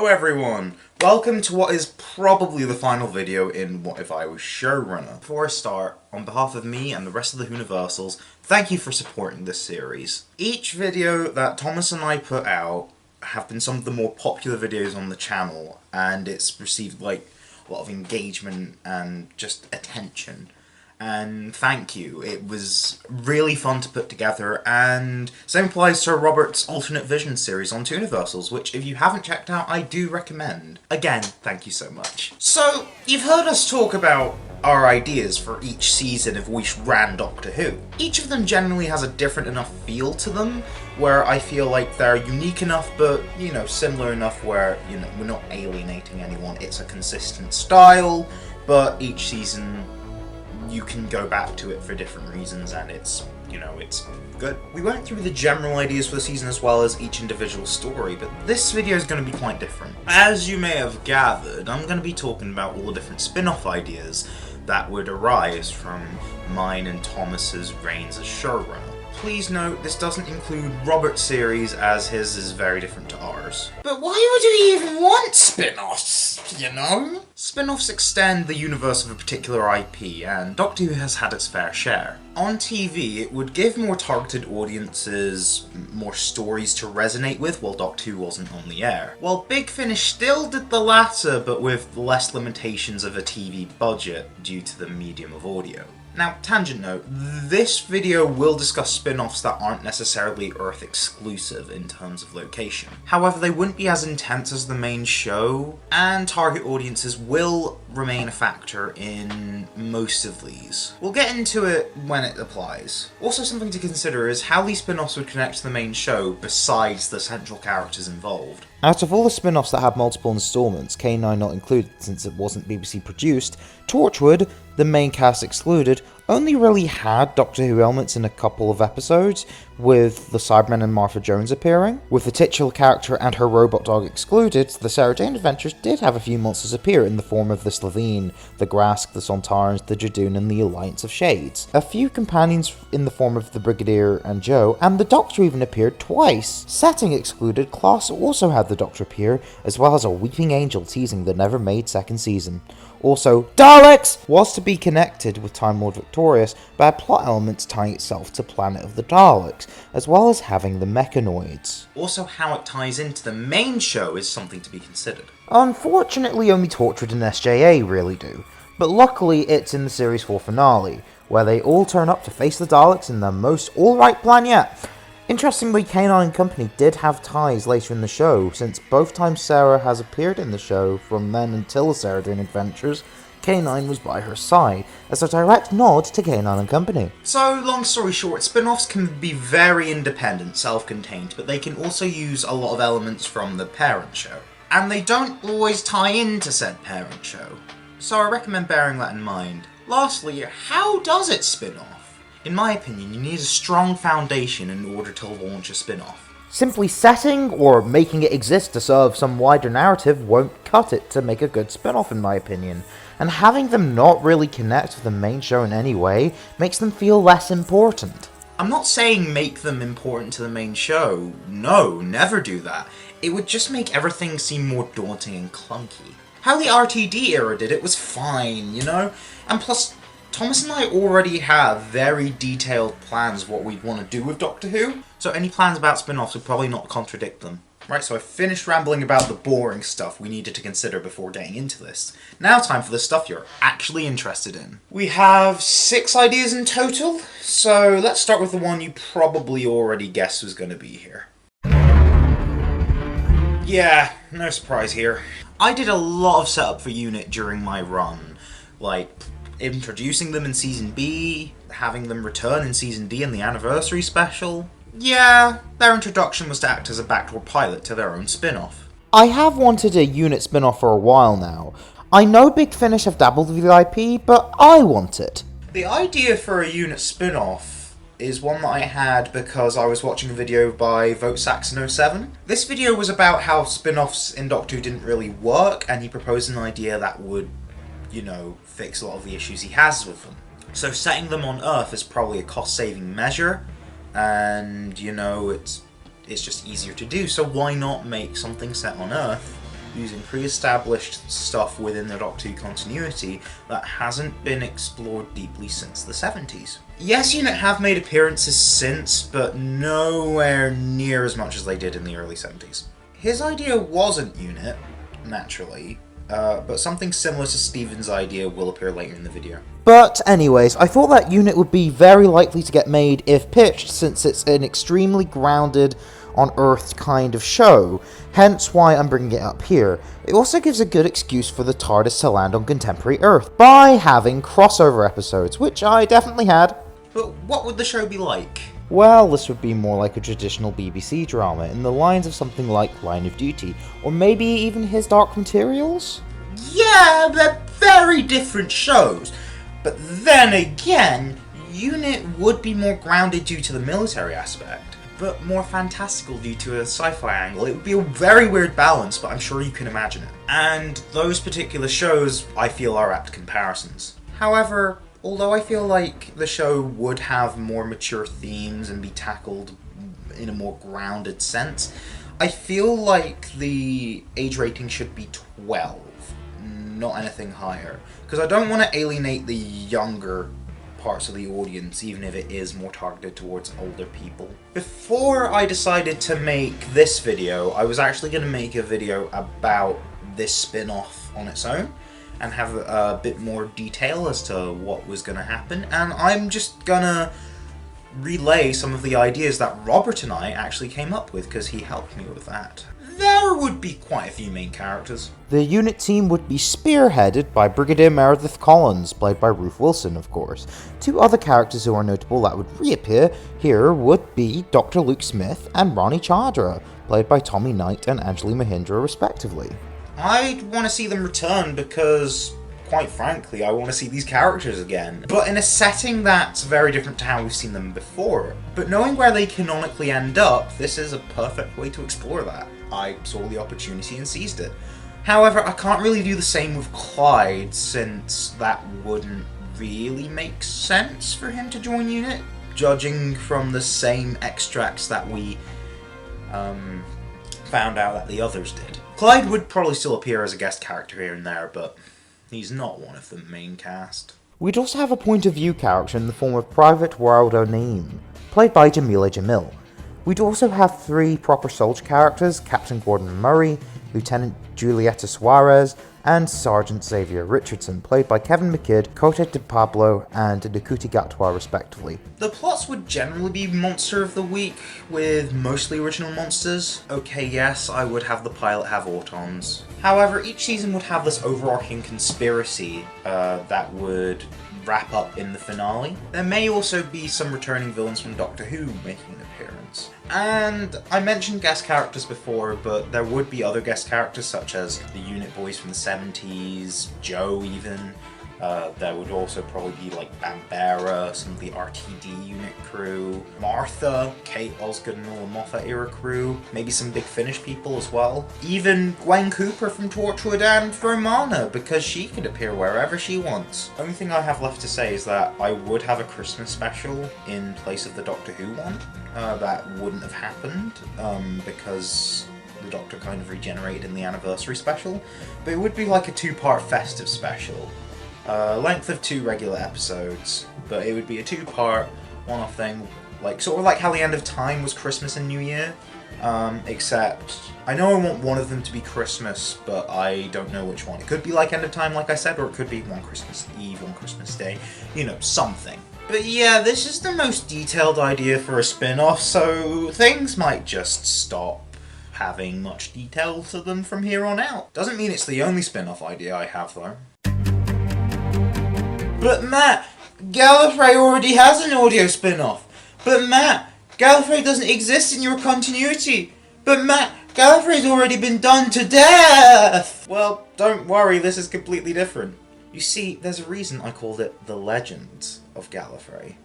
Hello everyone! Welcome to what is probably the final video in What If I Was Showrunner. Before I start, on behalf of me and the rest of the Whoniversals, thank you for supporting this series. Each video that Thomas and I put out have been some of the more popular videos on the channel, and it's received like a lot of engagement and just attention. And thank you. It was really fun to put together, and same applies to Robert's Alternate Vision series on Whoniversals, which if you haven't checked out, I do recommend. Again, thank you so much. So, you've heard us talk about our ideas for each season if we ran Doctor Who. Each of them generally has a different enough feel to them, where I feel like they're unique enough, but, you know, similar enough where, you know, we're not alienating anyone. It's a consistent style, but each season you can go back to it for different reasons, and it's, you know, it's good. We went through the general ideas for the season as well as each individual story, but this video is going to be quite different. As you may have gathered, I'm going to be talking about all the different spin-off ideas that would arise from mine and Thomas's reigns as showrunner. Please note, this doesn't include Robert's series, as his is very different to ours. But why would we even want spin-offs, you know? Spin-offs extend the universe of a particular IP, and Doctor Who has had its fair share. On TV, it would give more targeted audiences more stories to resonate with while Doctor Who wasn't on the air. While Big Finish still did the latter, but with less limitations of a TV budget due to the medium of audio. Now, tangent note, this video will discuss spin-offs that aren't necessarily Earth exclusive in terms of location. However, they wouldn't be as intense as the main show, and target audiences will remain a factor in most of these. We'll get into it when it applies. Also, something to consider is how these spin-offs would connect to the main show besides the central characters involved. Out of all the spin-offs that have multiple installments, K9 not included since it wasn't BBC produced, Torchwood, the main cast excluded, only really had Doctor Who elements in a couple of episodes, with the Cybermen and Martha Jones appearing. With the titular character and her robot dog excluded, the Sarah Jane Adventures did have a few monsters appear in the form of the Slovene, the Grask, the Sontarans, the Jadoon, and the Alliance of Shades. A few companions in the form of the Brigadier and Joe, and the Doctor even appeared twice. Setting excluded, Klaus also had the Doctor appear, as well as a weeping angel teasing the never-made second season. Also, Daleks was to be connected with Time Lord Victorious by a plot element tying itself to Planet of the Daleks, as well as having the mechanoids. Also, how it ties into the main show is something to be considered. Unfortunately, only Torchwood and SJA really do, but luckily it's in the Series 4 finale, where they all turn up to face the Daleks in the most alright plan yet. Interestingly, K9 and Company did have ties later in the show, since both times Sarah has appeared in the show, from then until the Sarah Jane Adventures, K9 was by her side, as a direct nod to K9 and Company. So, long story short, spin-offs can be very independent, self-contained, but they can also use a lot of elements from the parent show. And they don't always tie into said parent show. So I recommend bearing that in mind. Lastly, how does it spin off? In my opinion, you need a strong foundation in order to launch a spin-off. Simply setting or making it exist to serve some wider narrative won't cut it to make a good spin-off in my opinion, and having them not really connect with the main show in any way makes them feel less important. I'm not saying make them important to the main show. No, never do that. It would just make everything seem more daunting and clunky. How the RTD era did it was fine, you know? And plus, Thomas and I already have very detailed plans of what we'd want to do with Doctor Who, so any plans about spin-offs would probably not contradict them. Right, so I finished rambling about the boring stuff we needed to consider before getting into this. Now time for the stuff you're actually interested in. We have 6 ideas in total, so let's start with the one you probably already guessed was going to be here. Yeah, no surprise here. I did a lot of setup for UNIT during my run, like introducing them in Season B, having them return in Season D in the anniversary special. Yeah, their introduction was to act as a backdoor pilot to their own spin-off. I have wanted a UNIT spin-off for a while now. I know Big Finish have dabbled with the IP, but I want it. The idea for a UNIT spin-off is one that I had because I was watching a video by VoteSaxon07. This video was about how spin-offs in Doctor Who didn't really work, and he proposed an idea that would, you know, fix a lot of the issues he has with them. So setting them on Earth is probably a cost-saving measure, and, you know, it's just easier to do, so why not make something set on Earth using pre-established stuff within the Doctor Who continuity that hasn't been explored deeply since the 70s. Yes, UNIT have made appearances since, but nowhere near as much as they did in the early 70s. His idea wasn't UNIT, naturally, but something similar to Steven's idea will appear later in the video. But anyways, I thought that UNIT would be very likely to get made if pitched, since it's an extremely grounded on Earth kind of show, hence why I'm bringing it up here. It also gives a good excuse for the TARDIS to land on contemporary Earth, by having crossover episodes, which I definitely had. But what would the show be like? Well, this would be more like a traditional BBC drama, in the lines of something like Line of Duty, or maybe even His Dark Materials? Yeah, they're very different shows. But then again, UNIT would be more grounded due to the military aspect, but more fantastical due to a sci-fi angle. It would be a very weird balance, but I'm sure you can imagine it. And those particular shows, I feel, are apt comparisons. However, although I feel like the show would have more mature themes and be tackled in a more grounded sense, I feel like the age rating should be 12, not anything higher. Because I don't want to alienate the younger parts of the audience, even if it is more targeted towards older people. Before I decided to make this video, I was actually going to make a video about this spin-off on its own, and have a bit more detail as to what was going to happen, and I'm just gonna relay some of the ideas that Robert and I actually came up with, because he helped me with that. There would be quite a few main characters. The UNIT team would be spearheaded by Brigadier Meredith Collins, played by Ruth Wilson, of course. Two other characters who are notable that would reappear here would be Dr. Luke Smith and Rani Chandra, played by Tommy Knight and Anjali Mahindra, respectively. I'd want to see them return because, quite frankly, I want to see these characters again. But in a setting that's very different to how we've seen them before. But knowing where they canonically end up, this is a perfect way to explore that. I saw the opportunity and seized it. However, I can't really do the same with Clyde, since that wouldn't really make sense for him to join UNIT, judging from the same extracts that we found out that the others did. Clyde would probably still appear as a guest character here and there, but he's not one of the main cast. We'd also have a point of view character in the form of Private World O'Neill, played by Jamila Jamil. We'd also have three proper soldier characters, Captain Gordon Murray, Lieutenant Julieta Suarez, and Sergeant Xavier Richardson, played by Kevin McKidd, Cote de Pablo, and Nkuti Gatwa, respectively. The plots would generally be Monster of the Week, with mostly original monsters. Okay, yes, I would have the pilot have Autons. However, each season would have this overarching conspiracy that would wrap up in the finale. There may also be some returning villains from Doctor Who making an appearance. And I mentioned guest characters before, but there would be other guest characters such as the UNIT boys from the 70s, Joe even. There would also probably be like Bambera, some of the RTD UNIT crew, Martha, Kate Osgood and all the Moffat era crew, maybe some Big Finish people as well. Even Gwen Cooper from Torchwood and Romana, because she could appear wherever she wants. Only thing I have left to say is that I would have a Christmas special in place of the Doctor Who one. That wouldn't have happened because the Doctor kind of regenerated in the anniversary special, but it would be like a two-part festive special. Length of 2 regular episodes, but it would be a 2-part one-off thing, like sort of like how the End of Time was Christmas and New Year, except I know I want one of them to be Christmas, but I don't know which one. It could be like End of Time, like I said, or it could be one Christmas Eve, one Christmas Day, you know, something. But yeah, this is the most detailed idea for a spin-off, so things might just stop having much detail to them from here on out. Doesn't mean it's the only spin-off idea I have, though. But Matt, Gallifrey already has an audio spin-off. But Matt, Gallifrey doesn't exist in your continuity. But Matt, Gallifrey's already been done to death! Well, don't worry, this is completely different. You see, there's a reason I called it The Legend of Gallifrey.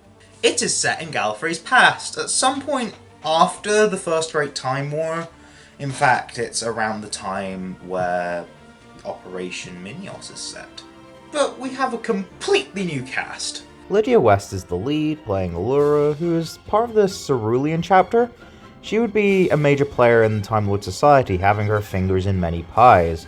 It is set in Gallifrey's past, at some point after the First Great Time War. In fact, it's around the time where Operation Minios is set. But we have a completely new cast. Lydia West is the lead, playing Allura, who is part of the Cerulean chapter. she would be a major player in the Time Lord Society, having her fingers in many pies.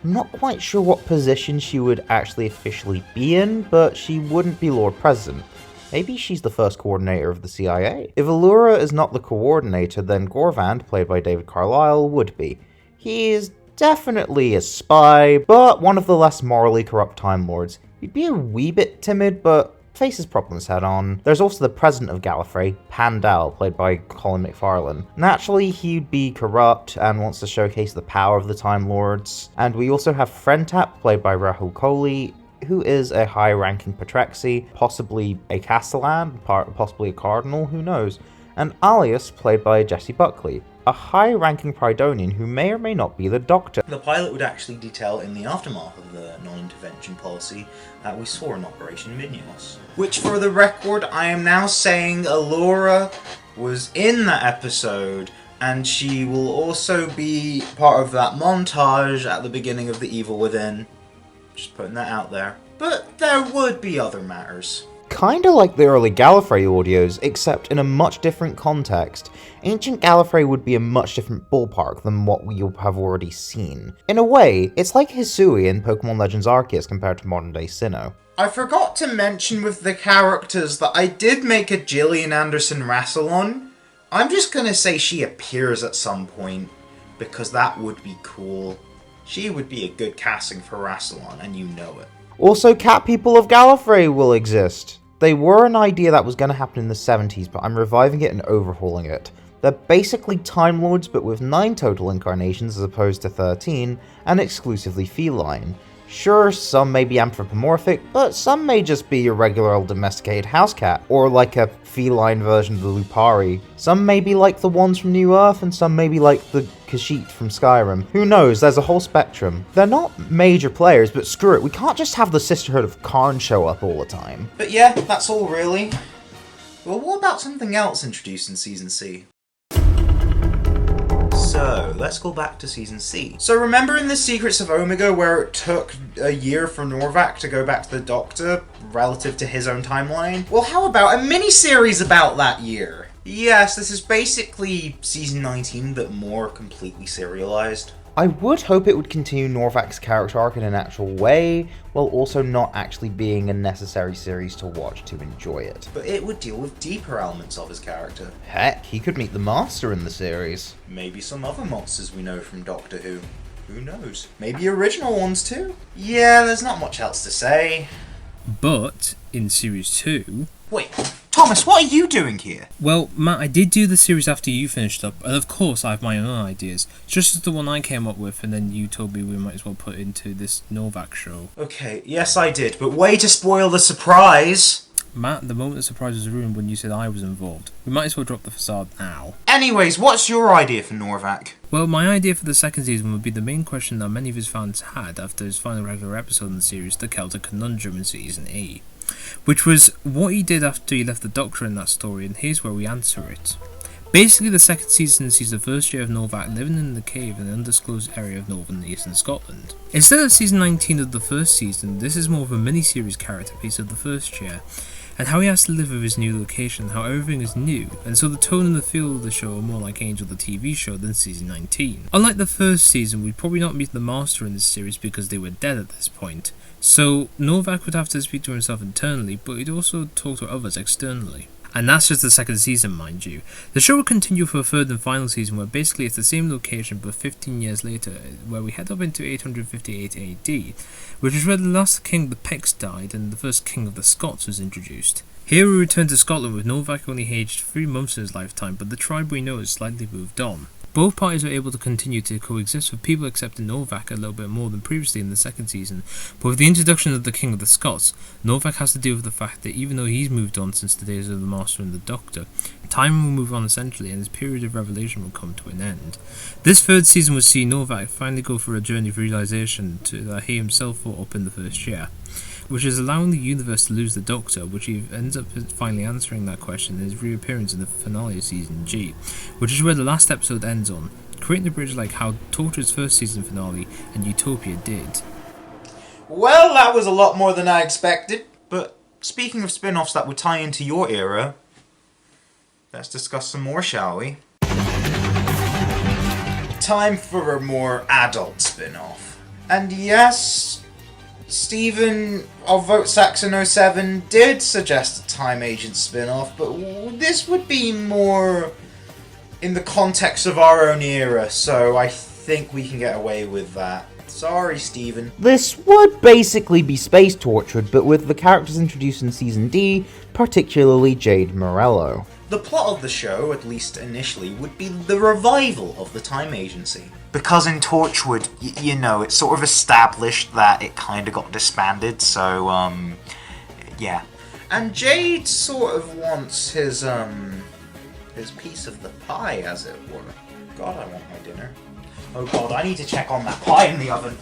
I'm not quite sure what position she would actually officially be in, but she wouldn't be Lord President. Maybe she's the first coordinator of the CIA. If Allura is not the coordinator, then Gorvand, played by David Carlisle, would be. He is definitely a spy, but one of the less morally corrupt Time Lords. He'd be a wee bit timid, but faces problems head on. There's also the president of Gallifrey, Pandal, played by Colin McFarlane. Naturally, he'd be corrupt and wants to showcase the power of the Time Lords. And we also have Frentap, played by Rahul Kohli, who is a high-ranking Patrexi, possibly a Castellan, possibly a Cardinal, who knows, and Alias, played by Jesse Buckley, a high-ranking Pridonian who may or may not be the Doctor. The pilot would actually detail in the aftermath of the non-intervention policy that we saw in Operation Minios. Which, for the record, I am now saying Allura was in that episode, and she will also be part of that montage at the beginning of The Evil Within. Just putting that out there. But there would be other matters. Kinda like the early Gallifrey audios, except in a much different context. Ancient Gallifrey would be a much different ballpark than what we have already seen. In a way, it's like Hisui in Pokemon Legends Arceus compared to modern day Sinnoh. I forgot to mention with the characters that I did make a Gillian Anderson Rassilon. I'm just gonna say she appears at some point, because that would be cool. She would be a good casting for Rassilon, and you know it. Also, Cat People of Gallifrey will exist. They were an idea that was going to happen in the 70s, but I'm reviving it and overhauling it. They're basically Time Lords, but with 9 total incarnations as opposed to 13, and exclusively feline. Sure, some may be anthropomorphic, but some may just be your regular old domesticated house cat, or like a feline version of the Lupari. Some may be like the ones from New Earth, and some may be like the Kashyyyk from Skyrim. Who knows, there's a whole spectrum. They're not major players, but screw it, we can't just have the Sisterhood of Karn show up all the time. But yeah, that's all really. Well, what about something else introduced in Season C? So, let's go back to Season C. So remember in The Secrets of Omega where it took a year for Norvac to go back to the Doctor, relative to his own timeline? Well, how about a mini-series about that year? Yes, this is basically Season 19, but more completely serialized. I would hope it would continue Norvac's character arc in an actual way, while also not actually being a necessary series to watch to enjoy it. But it would deal with deeper elements of his character. Heck, he could meet the Master in the series. Maybe some other monsters we know from Doctor Who. Who knows? Maybe original ones too? Yeah, there's not much else to say. But, in Series 2... Wait, Thomas, what are you doing here? Well, Matt, I did do the series after you finished up, and of course I have my own ideas, just as the one I came up with, and then you told me we might as well put into this Novak show. Okay, yes I did, but way to spoil the surprise! Matt, the moment the surprise was ruined when you said I was involved. We might as well drop the facade now. Anyways, what's your idea for Norvac? Well, my idea for the second season would be the main question that many of his fans had after his final regular episode in the series, The Celtic Conundrum in Season A. Which was what he did after he left the Doctor in that story, and here's where we answer it. Basically, the second season sees the first year of Novak living in the cave in an undisclosed area of northern and eastern Scotland. Instead of season 19 of the first season, this is more of a mini-series character piece of the first year, and how he has to live with his new location, how everything is new, and so the tone and the feel of the show are more like Angel the TV show than season 19. Unlike the first season, we'd probably not meet the Master in this series because they were dead at this point, so Novak would have to speak to himself internally, but he'd also talk to others externally. And that's just the second season, mind you. The show will continue for a third and final season where basically it's the same location but 15 years later, where we head up into 858 AD, which is where the last king of the Picts died and the first king of the Scots was introduced. Here we return to Scotland with Novak only aged 3 months in his lifetime, but the tribe we know has slightly moved on. Both parties are able to continue to coexist with people accepting Novak a little bit more than previously in the second season, but with the introduction of the King of the Scots, Novak has to deal with the fact that even though he's moved on since the days of the Master and the Doctor, time will move on essentially and his period of revelation will come to an end. This third season will see Novak finally go through a journey of realisation that he himself thought up in the first year, which is allowing the universe to lose the Doctor, which he ends up finally answering that question in his reappearance in the finale of Season G, which is where the last episode ends on, creating a bridge like how Torchwood's first season finale and Utopia did. Well, that was a lot more than I expected, but speaking of spin-offs that would tie into your era, let's discuss some more, shall we? time for a more adult spin-off. And yes, Stephen of Vote Saxon 07 did suggest a Time Agent spin-off, but this would be more in the context of our own era, so I think we can get away with that. Sorry, Stephen. This would basically be Space Tortured, but with the characters introduced in Season D, particularly Jade Morello. The plot of the show, at least initially, would be the revival of the Time Agency. Because in Torchwood, you know, it's sort of established that it kind of got disbanded, so, yeah. And Jade sort of wants his piece of the pie, as it were. God, I want my dinner. Oh god, I need to check on that pie in the oven.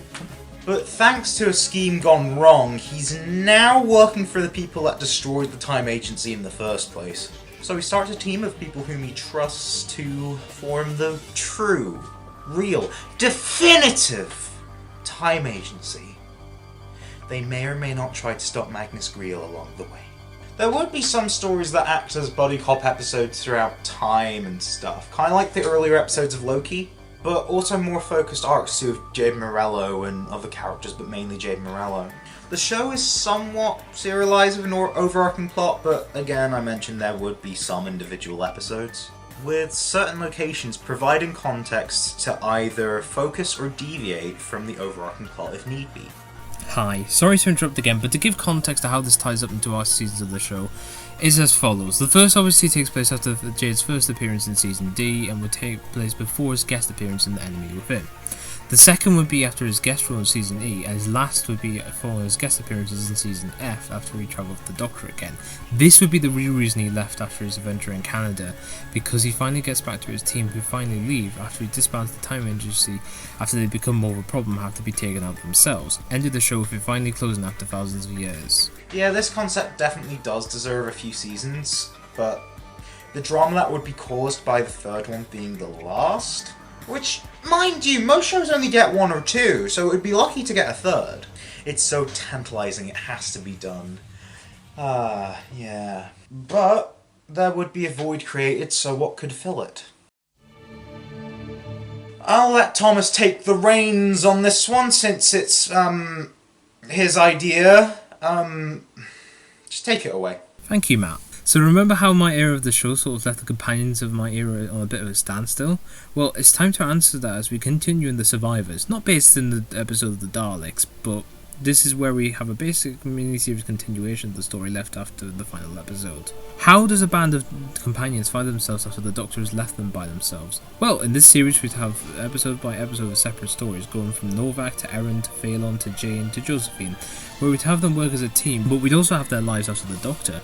But thanks to a scheme gone wrong, he's now working for the people that destroyed the Time Agency in the first place. So he starts a team of people whom he trusts to form the true, real, definitive Time Agency. They may or may not try to stop Magnus Greel along the way. There would be some stories that act as buddy cop episodes throughout time and stuff, kind of like the earlier episodes of Loki, but also more focused arcs to Jade Morello and other characters, but mainly Jade Morello. The show is somewhat serialized with an overarching plot, but again, I mentioned there would be some individual episodes, with certain locations providing context to either focus or deviate from the overarching plot if need be. Hi, sorry to interrupt again, but to give context to how this ties up into our seasons of the show is as follows. The first obviously takes place after Jade's first appearance in Season D and would take place before his guest appearance in The Enemy Within. The second would be after his guest role in Season E, and his last would be for his guest appearances in Season F after he travelled with the Doctor again. This would be the real reason he left after his adventure in Canada, because he finally gets back to his team who finally leave after he disbands the Time Agency after they become more of a problem and have to be taken out themselves. Ended the show with it finally closing after thousands of years. Yeah, this concept definitely does deserve a few seasons, but the drama that would be caused by the third one being the last, which, mind you, most shows only get one or two, so it would be lucky to get a third. It's so tantalizing, it has to be done. Yeah. But there would be a void created, so what could fill it? I'll let Thomas take the reins on this one, since it's, his idea. Just take it away. Thank you, Matt. So remember how my era of the show sort of left the companions of my era on a bit of a standstill? Well, it's time to answer that as we continue in The Survivors, not based in the episode of the Daleks, but this is where we have a basic mini-series continuation of the story left after the final episode. How does a band of companions find themselves after the Doctor has left them by themselves? Well, in this series we'd have episode by episode of separate stories, going from Novak to Erin to Phelan to Jane to Josephine, where we'd have them work as a team, but we'd also have their lives after the Doctor.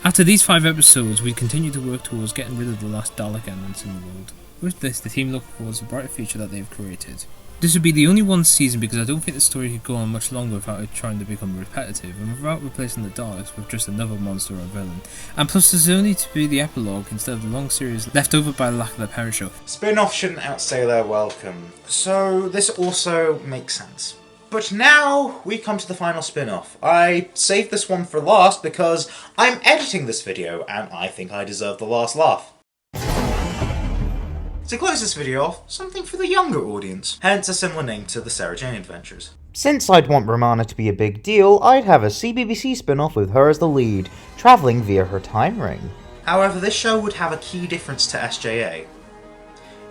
After these 5 episodes, we continue to work towards getting rid of the last Dalek elements in the world. With this, the team look towards the brighter future that they've created. This would be the only one season because I don't think the story could go on much longer without it trying to become repetitive, and without replacing the Daleks with just another monster or villain. And plus, this is only to be the epilogue instead of the long series left over by the lack of a parent show. Spin-off shouldn't outstay their welcome, so this also makes sense. But now we come to the final spin-off. I saved this one for last because I'm editing this video and I think I deserve the last laugh. To close this video off, something for the younger audience, hence a similar name to the Sarah Jane Adventures. Since I'd want Romana to be a big deal, I'd have a CBBC spin-off with her as the lead, travelling via her time ring. However, this show would have a key difference to SJA.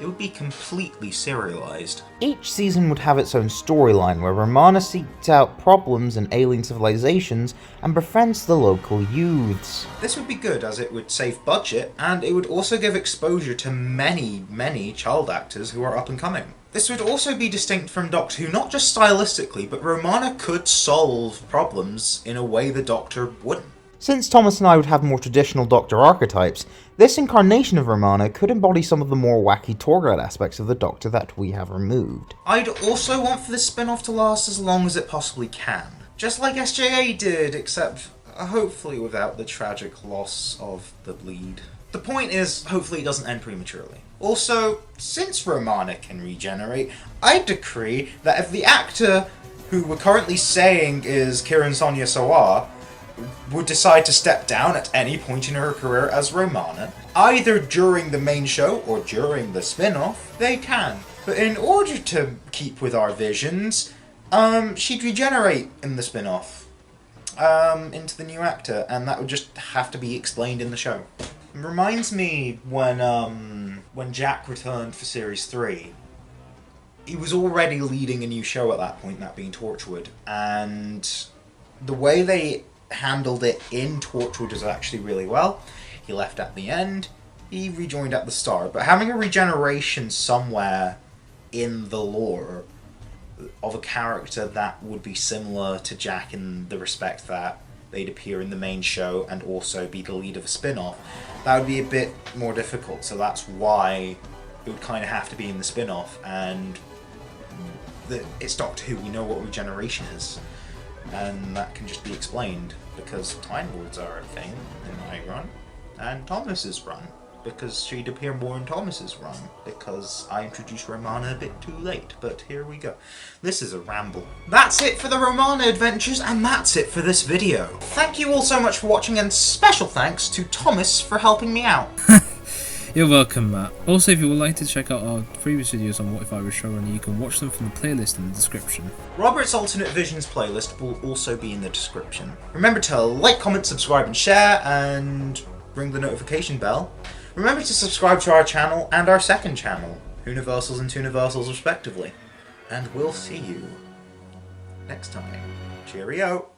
It would be completely serialized. Each season would have its own storyline where Romana seeks out problems in alien civilizations and befriends the local youths. This would be good as it would save budget, and it would also give exposure to many child actors who are up and coming. This would also be distinct from Doctor Who, not just stylistically, but Romana could solve problems in a way the Doctor wouldn't. Since Thomas and I would have more traditional Doctor archetypes, this incarnation of Romana could embody some of the more wacky tour guide aspects of the Doctor that we have removed. I'd also want for this spin-off to last as long as it possibly can. Just like SJA did, except hopefully without the tragic loss of the lead. The point is, hopefully it doesn't end prematurely. Also, since Romana can regenerate, I decree that if the actor who we're currently saying is Kiran Sonia Sawar would decide to step down at any point in her career as Romana, either during the main show or during the spin-off, they can. But in order to keep with our visions, she'd regenerate in the spin-off into the new actor, and that would just have to be explained in the show. It reminds me when Jack returned for Series 3, he was already leading a new show at that point, that being Torchwood, and the way they handled it in Torchwood was actually really well. He left at the end, he rejoined at the start, but having a regeneration somewhere in the lore of a character that would be similar to Jack in the respect that they'd appear in the main show and also be the lead of a spin-off, that would be a bit more difficult, so that's why it would kind of have to be in the spin-off, and it's Doctor Who, we know what regeneration is, and that can just be explained, because Time Lords are a thing in my run, and Thomas's run, because she'd appear more in Thomas's run, because I introduced Romana a bit too late, but here we go. This is a ramble. That's it for the Romana adventures, and that's it for this video. Thank you all so much for watching, and special thanks to Thomas for helping me out. You're welcome, Matt. Also, if you would like to check out our previous videos on What If I Was Showrunner, you can watch them from the playlist in the description. Robert's Alternate Visions playlist will also be in the description. Remember to like, comment, subscribe and share, and ring the notification bell. Remember to subscribe to our channel and our second channel, Whoniversals and Twooniversals respectively. And we'll see you next time. Cheerio!